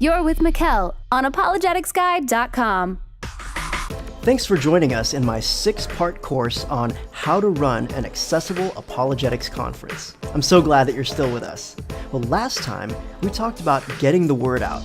You're with Mikkel on apologeticsguide.com. Thanks for joining us in my 6-part course on how to run an accessible apologetics conference. I'm so glad that you're still with us. Well, last time we talked about getting the word out,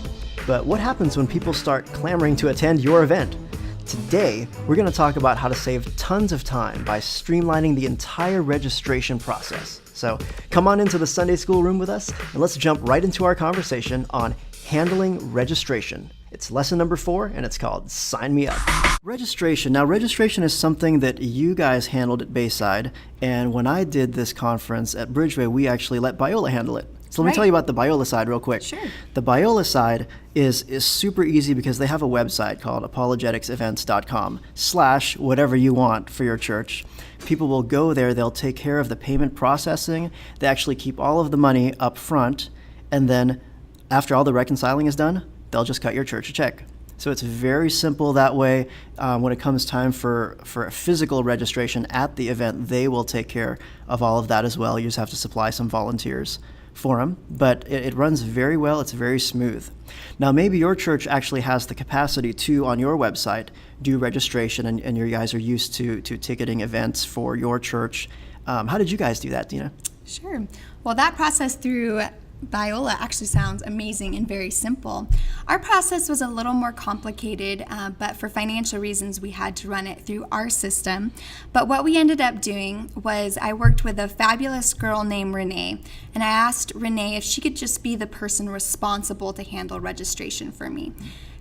but what happens when people start clamoring to attend your event? Today, we're going to talk about how to save tons of time by streamlining the entire registration process. So come on into the Sunday school room with us, and let's jump right into our conversation on handling registration. It's lesson number 4, and it's called Sign Me Up. Registration. Now, registration is something that you guys handled at Bayside, and when I did this conference at Bridgeway, we actually let Biola handle it. So let me tell you about the Biola side real quick. Sure. The Biola side is super easy because they have a website called apologeticsevents.com/whatever you want for your church. People will go there, they'll take care of the payment processing, they actually keep all of the money up front, and then after all the reconciling is done, they'll just cut your church a check. So it's very simple that way. When it comes time for a physical registration at the event, they will take care of all of that as well. You just have to supply some volunteers for them, but it runs very well. It's very smooth. Now, maybe your church actually has the capacity to, on your website, do registration, and you guys are used to ticketing events for your church. How did you guys do that, Dina? Sure. Well, that process through Biola actually sounds amazing and very simple. Our process was a little more complicated, but for financial reasons, we had to run it through our system. But what we ended up doing was I worked with a fabulous girl named Renee, and I asked Renee if she could just be the person responsible to handle registration for me.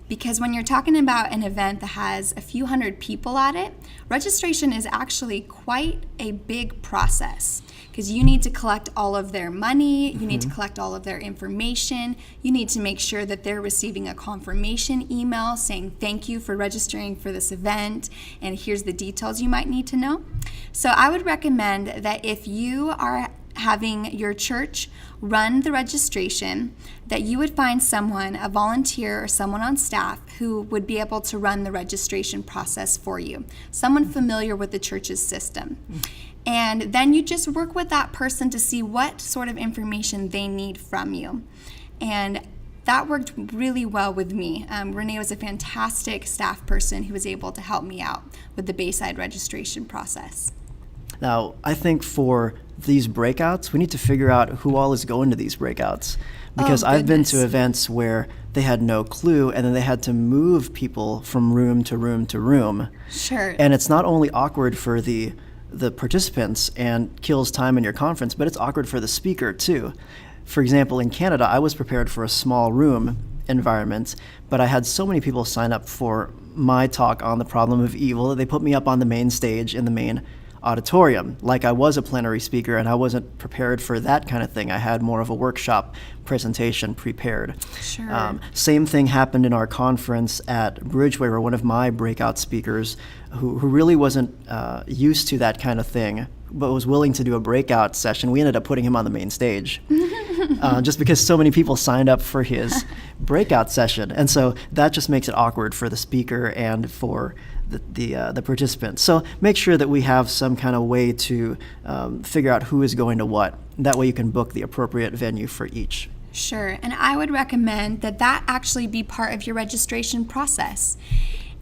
Because when you're talking about an event that has a few hundred people at it, registration is actually quite a big process. Because you need to collect all of their money, you need to collect all of their information, you need to make sure that they're receiving a confirmation email saying thank you for registering for this event, and here's the details you might need to know. So I would recommend that if you are having your church run the registration, that you would find someone, a volunteer or someone on staff, who would be able to run the registration process for you, someone familiar with the church's system. And then you just work with that person to see what sort of information they need from you. And that worked really well with me. Renee was a fantastic staff person who was able to help me out with the Bayside registration process. Now, I think for these breakouts, we need to figure out who all is going to these breakouts. Because I've been to events where they had no clue, and then they had to move people from room to room to room. Sure. And it's not only awkward for the participants and kills time in your conference, but it's awkward for the speaker too. For example, in Canada, I was prepared for a small room environment, but I had so many people sign up for my talk on the problem of evil that they put me up on the main stage in the main auditorium, like I was a plenary speaker, and I wasn't prepared for that kind of thing. I had more of a workshop presentation prepared. Sure. Same thing happened in our conference at Bridgeway, where one of my breakout speakers, who really wasn't used to that kind of thing, but was willing to do a breakout session, we ended up putting him on the main stage just because so many people signed up for his breakout session. And so that just makes it awkward for the speaker and for the participants. So make sure that we have some kind of way to figure out who is going to what. That way you can book the appropriate venue for each. Sure, and I would recommend that actually be part of your registration process.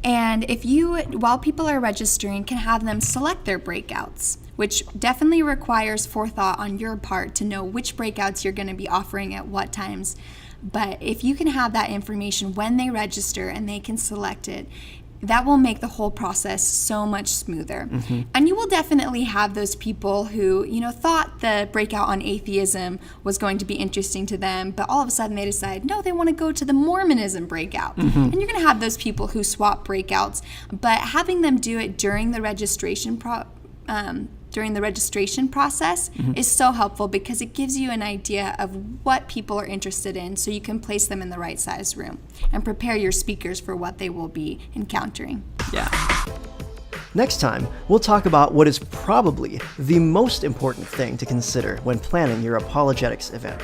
And if you, while people are registering, can have them select their breakouts, which definitely requires forethought on your part to know which breakouts you're going to be offering at what times. But if you can have that information when they register and they can select it, that will make the whole process so much smoother. And you will definitely have those people who, thought the breakout on atheism was going to be interesting to them, but all of a sudden they decide, no, they want to go to the Mormonism breakout. And you're going to have those people who swap breakouts, but having them do it during the registration process is so helpful because it gives you an idea of what people are interested in so you can place them in the right size room and prepare your speakers for what they will be encountering. Yeah. Next time, we'll talk about what is probably the most important thing to consider when planning your apologetics event.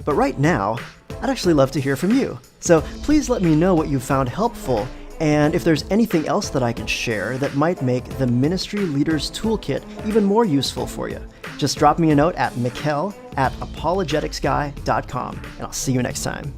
But right now, I'd actually love to hear from you. So please let me know what you found helpful, and if there's anything else that I can share that might make the Ministry Leaders Toolkit even more useful for you. Just drop me a note at mikkel@apologeticsguy.com, and I'll see you next time.